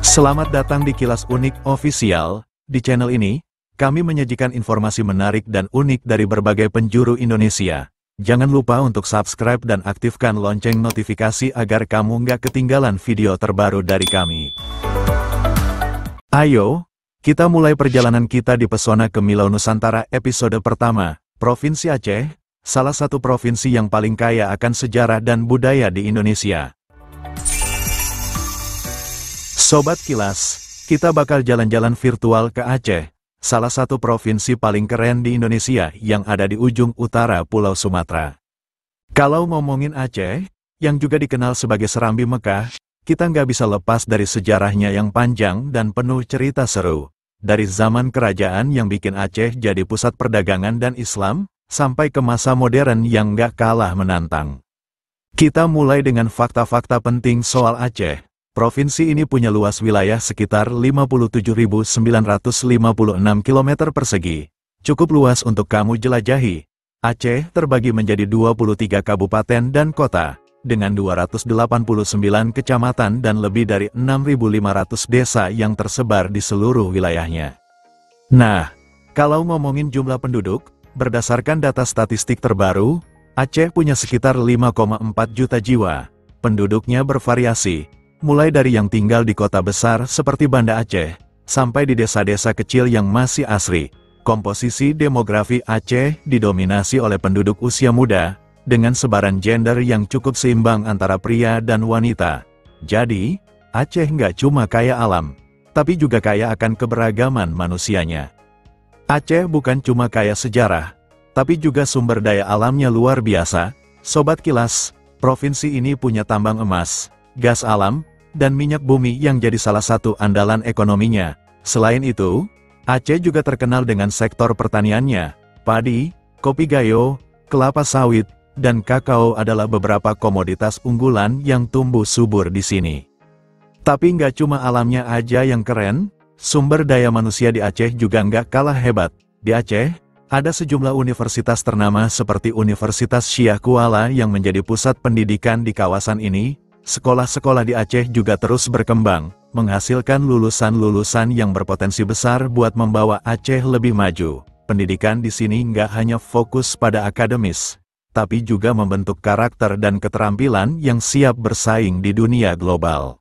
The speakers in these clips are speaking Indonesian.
Selamat datang di Kilas Unik Official. Di channel ini, kami menyajikan informasi menarik dan unik dari berbagai penjuru Indonesia. Jangan lupa untuk subscribe dan aktifkan lonceng notifikasi agar kamu nggak ketinggalan video terbaru dari kami. Ayo, kita mulai perjalanan kita di Pesona Kemilau Nusantara episode pertama. Provinsi Aceh, salah satu provinsi yang paling kaya akan sejarah dan budaya di Indonesia. Sobat Kilas, kita bakal jalan-jalan virtual ke Aceh, salah satu provinsi paling keren di Indonesia yang ada di ujung utara Pulau Sumatera. Kalau ngomongin Aceh, yang juga dikenal sebagai Serambi Mekah, kita nggak bisa lepas dari sejarahnya yang panjang dan penuh cerita seru. Dari zaman kerajaan yang bikin Aceh jadi pusat perdagangan dan Islam, sampai ke masa modern yang nggak kalah menantang. Kita mulai dengan fakta-fakta penting soal Aceh. Provinsi ini punya luas wilayah sekitar 57.956 km persegi. Cukup luas untuk kamu jelajahi. Aceh terbagi menjadi 23 kabupaten dan kota, dengan 289 kecamatan dan lebih dari 6.500 desa yang tersebar di seluruh wilayahnya. Nah, kalau ngomongin jumlah penduduk, berdasarkan data statistik terbaru, Aceh punya sekitar 5,4 juta jiwa. Penduduknya bervariasi, mulai dari yang tinggal di kota besar seperti Banda Aceh, sampai di desa-desa kecil yang masih asri. Komposisi demografi Aceh didominasi oleh penduduk usia muda, dengan sebaran gender yang cukup seimbang antara pria dan wanita. Jadi, Aceh nggak cuma kaya alam, tapi juga kaya akan keberagaman manusianya. Aceh bukan cuma kaya sejarah, tapi juga sumber daya alamnya luar biasa. Sobat Kilas, provinsi ini punya tambang emas, gas alam, dan minyak bumi yang jadi salah satu andalan ekonominya. Selain itu, Aceh juga terkenal dengan sektor pertaniannya. Padi, kopi gayo, kelapa sawit, dan kakao adalah beberapa komoditas unggulan yang tumbuh subur di sini. Tapi nggak cuma alamnya aja yang keren, sumber daya manusia di Aceh juga nggak kalah hebat. Di Aceh, ada sejumlah universitas ternama seperti Universitas Syah Kuala yang menjadi pusat pendidikan di kawasan ini. Sekolah-sekolah di Aceh juga terus berkembang, menghasilkan lulusan-lulusan yang berpotensi besar buat membawa Aceh lebih maju. Pendidikan di sini nggak hanya fokus pada akademis, tapi juga membentuk karakter dan keterampilan yang siap bersaing di dunia global.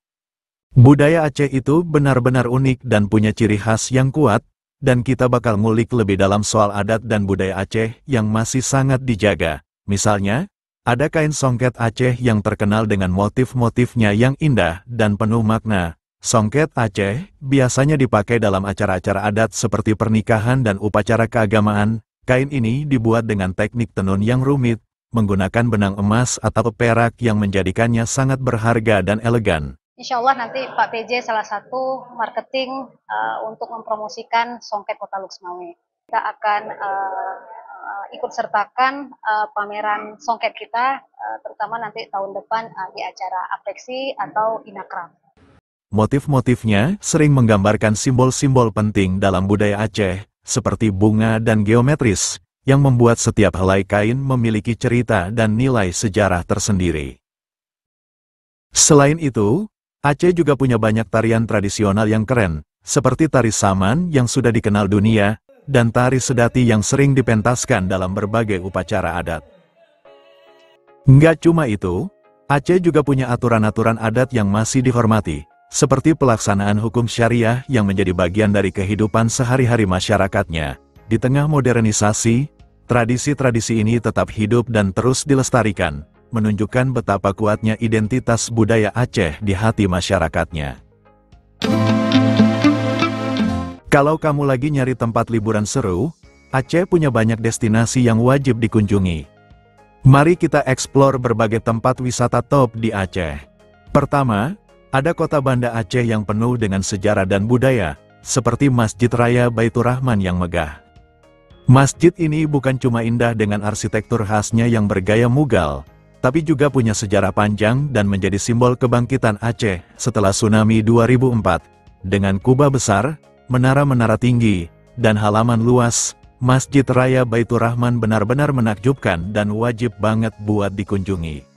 Budaya Aceh itu benar-benar unik dan punya ciri khas yang kuat, dan kita bakal ngulik lebih dalam soal adat dan budaya Aceh yang masih sangat dijaga. Misalnya, ada kain songket Aceh yang terkenal dengan motif-motifnya yang indah dan penuh makna. Songket Aceh biasanya dipakai dalam acara-acara adat seperti pernikahan dan upacara keagamaan. Kain ini dibuat dengan teknik tenun yang rumit, menggunakan benang emas atau perak yang menjadikannya sangat berharga dan elegan. Insya Allah nanti Pak PJ salah satu marketing untuk mempromosikan songket Kota Luxmawe. Kita akan ikut sertakan pameran songket kita, terutama nanti tahun depan di acara Apeksi atau Inakram. Motif-motifnya sering menggambarkan simbol-simbol penting dalam budaya Aceh, seperti bunga dan geometris, yang membuat setiap helai kain memiliki cerita dan nilai sejarah tersendiri. Selain itu, Aceh juga punya banyak tarian tradisional yang keren, seperti tari Saman yang sudah dikenal dunia, dan tari Sedati yang sering dipentaskan dalam berbagai upacara adat. Nggak cuma itu, Aceh juga punya aturan-aturan adat yang masih dihormati, seperti pelaksanaan hukum syariah yang menjadi bagian dari kehidupan sehari-hari masyarakatnya. Di tengah modernisasi, tradisi-tradisi ini tetap hidup dan terus dilestarikan, menunjukkan betapa kuatnya identitas budaya Aceh di hati masyarakatnya. Kalau kamu lagi nyari tempat liburan seru, Aceh punya banyak destinasi yang wajib dikunjungi. Mari kita eksplor berbagai tempat wisata top di Aceh. Pertama, ada kota Banda Aceh yang penuh dengan sejarah dan budaya, seperti Masjid Raya Baitur Rahman yang megah. Masjid ini bukan cuma indah dengan arsitektur khasnya yang bergaya Mughal, tapi juga punya sejarah panjang dan menjadi simbol kebangkitan Aceh setelah tsunami 2004. Dengan kubah besar, menara-menara tinggi, dan halaman luas, Masjid Raya Baitur Rahman benar-benar menakjubkan dan wajib banget buat dikunjungi.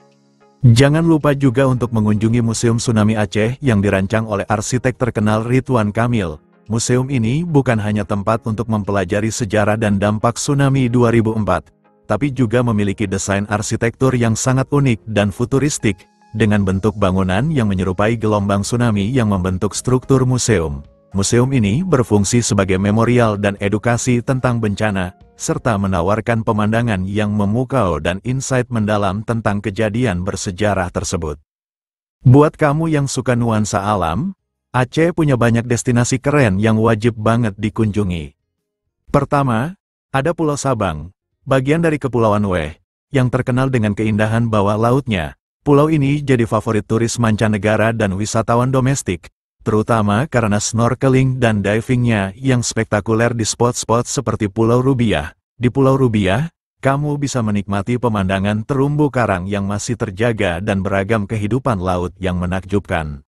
Jangan lupa juga untuk mengunjungi Museum Tsunami Aceh yang dirancang oleh arsitek terkenal Ridwan Kamil. Museum ini bukan hanya tempat untuk mempelajari sejarah dan dampak tsunami 2004, tapi juga memiliki desain arsitektur yang sangat unik dan futuristik, dengan bentuk bangunan yang menyerupai gelombang tsunami yang membentuk struktur museum. Museum ini berfungsi sebagai memorial dan edukasi tentang bencana, serta menawarkan pemandangan yang memukau dan insight mendalam tentang kejadian bersejarah tersebut. Buat kamu yang suka nuansa alam, Aceh punya banyak destinasi keren yang wajib banget dikunjungi. Pertama, ada Pulau Sabang, bagian dari Kepulauan Weh, yang terkenal dengan keindahan bawah lautnya. Pulau ini jadi favorit turis mancanegara dan wisatawan domestik, terutama karena snorkeling dan divingnya yang spektakuler di spot-spot seperti Pulau Rubiah. Di Pulau Rubiah, kamu bisa menikmati pemandangan terumbu karang yang masih terjaga dan beragam kehidupan laut yang menakjubkan.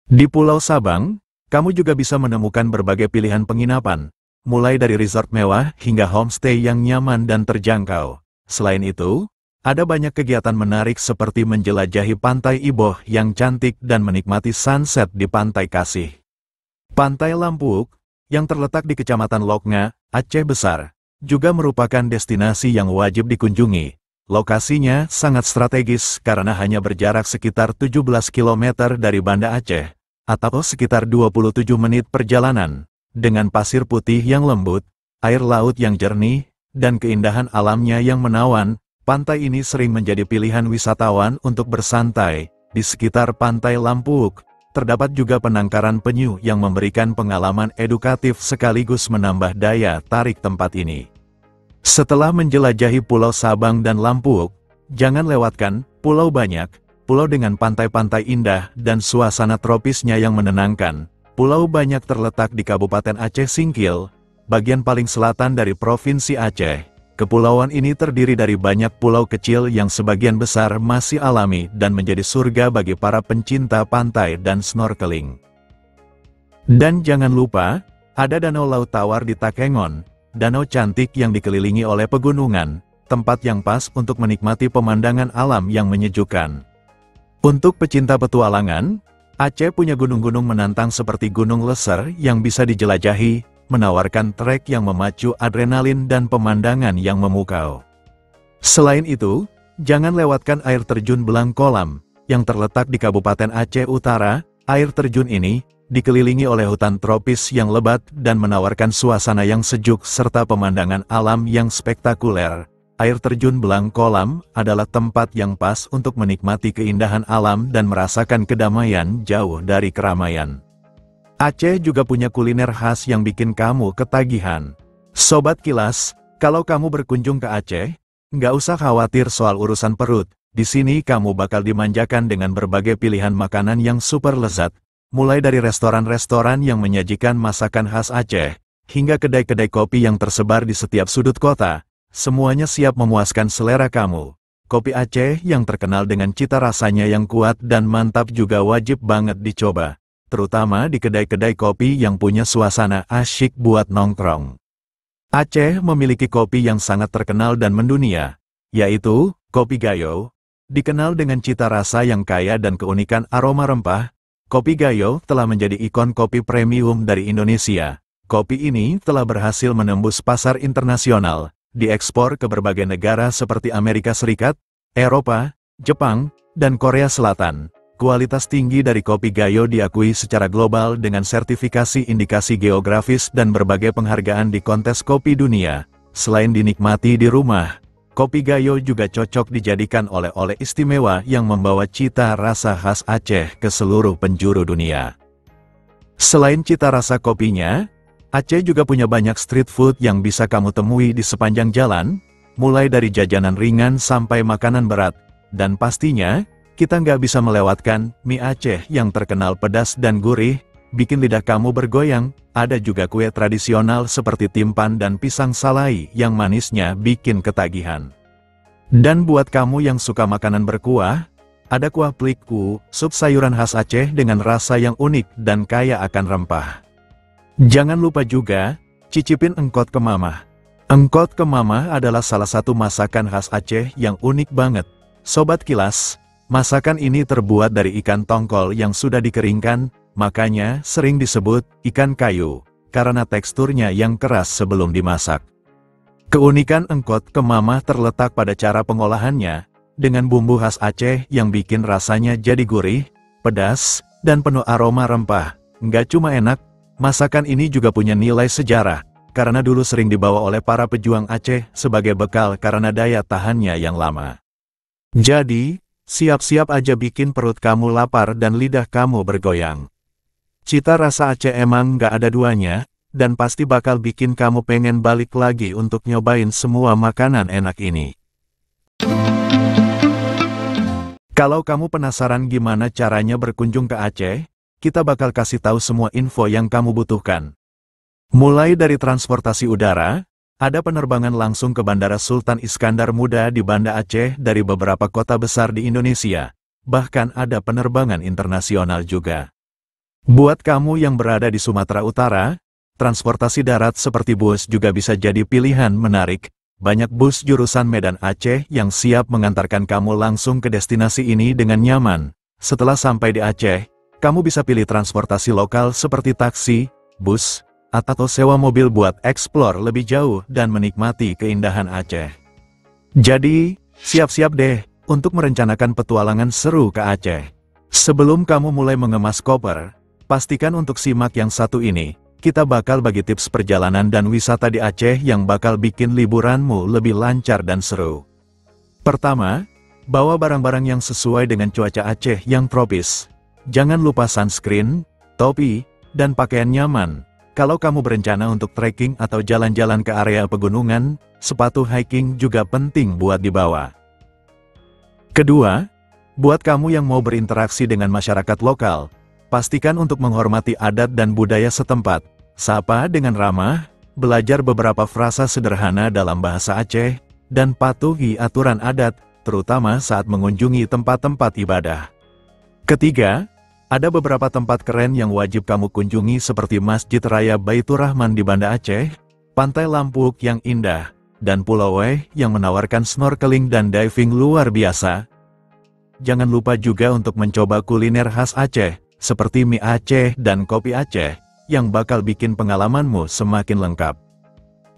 Di Pulau Sabang, kamu juga bisa menemukan berbagai pilihan penginapan, mulai dari resort mewah hingga homestay yang nyaman dan terjangkau. Selain itu, ada banyak kegiatan menarik seperti menjelajahi Pantai Iboh yang cantik dan menikmati sunset di Pantai Kasih. Pantai Lampuk, yang terletak di Kecamatan Loknga, Aceh Besar, juga merupakan destinasi yang wajib dikunjungi. Lokasinya sangat strategis karena hanya berjarak sekitar 17 km dari Banda Aceh, atau sekitar 27 menit perjalanan. Dengan pasir putih yang lembut, air laut yang jernih, dan keindahan alamnya yang menawan, pantai ini sering menjadi pilihan wisatawan untuk bersantai. Di sekitar Pantai Lampuk, terdapat juga penangkaran penyu yang memberikan pengalaman edukatif sekaligus menambah daya tarik tempat ini. Setelah menjelajahi Pulau Sabang dan Lampuk, jangan lewatkan Pulau Banyak, pulau dengan pantai-pantai indah dan suasana tropisnya yang menenangkan. Pulau Banyak terletak di Kabupaten Aceh Singkil, bagian paling selatan dari Provinsi Aceh. Kepulauan ini terdiri dari banyak pulau kecil yang sebagian besar masih alami dan menjadi surga bagi para pencinta pantai dan snorkeling. Dan jangan lupa, ada Danau Laut Tawar di Takengon, danau cantik yang dikelilingi oleh pegunungan, tempat yang pas untuk menikmati pemandangan alam yang menyejukkan. Untuk pecinta petualangan, Aceh punya gunung-gunung menantang seperti Gunung Leser yang bisa dijelajahi, menawarkan trek yang memacu adrenalin dan pemandangan yang memukau. Selain itu, jangan lewatkan air terjun Belang Kolam, yang terletak di Kabupaten Aceh Utara. Air terjun ini dikelilingi oleh hutan tropis yang lebat dan menawarkan suasana yang sejuk serta pemandangan alam yang spektakuler. Air terjun Belang Kolam adalah tempat yang pas untuk menikmati keindahan alam dan merasakan kedamaian jauh dari keramaian. Aceh juga punya kuliner khas yang bikin kamu ketagihan. Sobat Kilas, kalau kamu berkunjung ke Aceh, nggak usah khawatir soal urusan perut. Di sini kamu bakal dimanjakan dengan berbagai pilihan makanan yang super lezat, mulai dari restoran-restoran yang menyajikan masakan khas Aceh, hingga kedai-kedai kopi yang tersebar di setiap sudut kota. Semuanya siap memuaskan selera kamu. Kopi Aceh yang terkenal dengan cita rasanya yang kuat dan mantap juga wajib banget dicoba, terutama di kedai-kedai kopi yang punya suasana asyik buat nongkrong. Aceh memiliki kopi yang sangat terkenal dan mendunia, yaitu Kopi Gayo. Dikenal dengan cita rasa yang kaya dan keunikan aroma rempah, Kopi Gayo telah menjadi ikon kopi premium dari Indonesia. Kopi ini telah berhasil menembus pasar internasional, diekspor ke berbagai negara seperti Amerika Serikat, Eropa, Jepang, dan Korea Selatan. Kualitas tinggi dari Kopi Gayo diakui secara global dengan sertifikasi indikasi geografis dan berbagai penghargaan di kontes kopi dunia. Selain dinikmati di rumah, Kopi Gayo juga cocok dijadikan oleh-oleh istimewa yang membawa cita rasa khas Aceh ke seluruh penjuru dunia. Selain cita rasa kopinya, Aceh juga punya banyak street food yang bisa kamu temui di sepanjang jalan, mulai dari jajanan ringan sampai makanan berat, dan pastinya, kita nggak bisa melewatkan mie Aceh yang terkenal pedas dan gurih, bikin lidah kamu bergoyang. Ada juga kue tradisional seperti timpan dan pisang salai yang manisnya bikin ketagihan. Dan buat kamu yang suka makanan berkuah, ada kuah peliku, sup sayuran khas Aceh dengan rasa yang unik dan kaya akan rempah. Jangan lupa juga, cicipin engkot kemamah. Engkot kemamah adalah salah satu masakan khas Aceh yang unik banget. Sobat Kilas, Masakan ini terbuat dari ikan tongkol yang sudah dikeringkan, makanya sering disebut ikan kayu, karena teksturnya yang keras sebelum dimasak. Keunikan engkot kemamah terletak pada cara pengolahannya, dengan bumbu khas Aceh yang bikin rasanya jadi gurih, pedas, dan penuh aroma rempah. Nggak cuma enak, masakan ini juga punya nilai sejarah, karena dulu sering dibawa oleh para pejuang Aceh sebagai bekal karena daya tahannya yang lama. Jadi, siap-siap aja bikin perut kamu lapar dan lidah kamu bergoyang. Cita rasa Aceh emang nggak ada duanya, dan pasti bakal bikin kamu pengen balik lagi untuk nyobain semua makanan enak ini. Kalau kamu penasaran gimana caranya berkunjung ke Aceh, kita bakal kasih tahu semua info yang kamu butuhkan. Mulai dari transportasi udara, ada penerbangan langsung ke Bandara Sultan Iskandar Muda di Banda Aceh dari beberapa kota besar di Indonesia. Bahkan ada penerbangan internasional juga. Buat kamu yang berada di Sumatera Utara, transportasi darat seperti bus juga bisa jadi pilihan menarik. Banyak bus jurusan Medan Aceh yang siap mengantarkan kamu langsung ke destinasi ini dengan nyaman. Setelah sampai di Aceh, kamu bisa pilih transportasi lokal seperti taksi, bus, atau sewa mobil buat eksplor lebih jauh dan menikmati keindahan Aceh. Jadi, siap-siap deh untuk merencanakan petualangan seru ke Aceh. Sebelum kamu mulai mengemas koper, pastikan untuk simak yang satu ini. Kita bakal bagi tips perjalanan dan wisata di Aceh yang bakal bikin liburanmu lebih lancar dan seru. Pertama, bawa barang-barang yang sesuai dengan cuaca Aceh yang tropis. Jangan lupa sunscreen, topi, dan pakaian nyaman. Kalau kamu berencana untuk trekking atau jalan-jalan ke area pegunungan, sepatu hiking juga penting buat dibawa. Kedua, buat kamu yang mau berinteraksi dengan masyarakat lokal, pastikan untuk menghormati adat dan budaya setempat, sapa dengan ramah, belajar beberapa frasa sederhana dalam bahasa Aceh, dan patuhi aturan adat, terutama saat mengunjungi tempat-tempat ibadah. Ketiga, ada beberapa tempat keren yang wajib kamu kunjungi seperti Masjid Raya Baitur Rahman di Banda Aceh, Pantai Lampuk yang indah, dan Pulau Weh yang menawarkan snorkeling dan diving luar biasa. Jangan lupa juga untuk mencoba kuliner khas Aceh, seperti mie Aceh dan kopi Aceh, yang bakal bikin pengalamanmu semakin lengkap.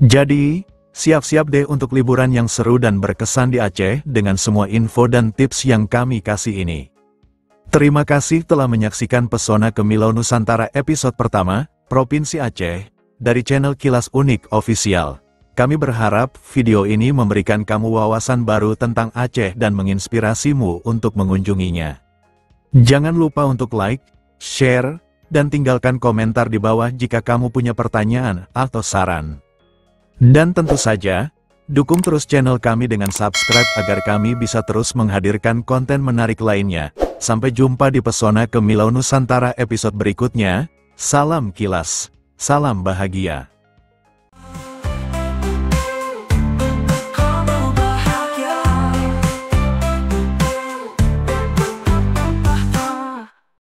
Jadi, siap-siap deh untuk liburan yang seru dan berkesan di Aceh dengan semua info dan tips yang kami kasih ini. Terima kasih telah menyaksikan Pesona Kemilau Nusantara episode pertama, Provinsi Aceh, dari channel Kilas Unik Official. Kami berharap video ini memberikan kamu wawasan baru tentang Aceh dan menginspirasimu untuk mengunjunginya. Jangan lupa untuk like, share, dan tinggalkan komentar di bawah jika kamu punya pertanyaan atau saran. Dan tentu saja, dukung terus channel kami dengan subscribe agar kami bisa terus menghadirkan konten menarik lainnya. Sampai jumpa di Pesona Kemilau Nusantara episode berikutnya. Salam kilas, salam bahagia.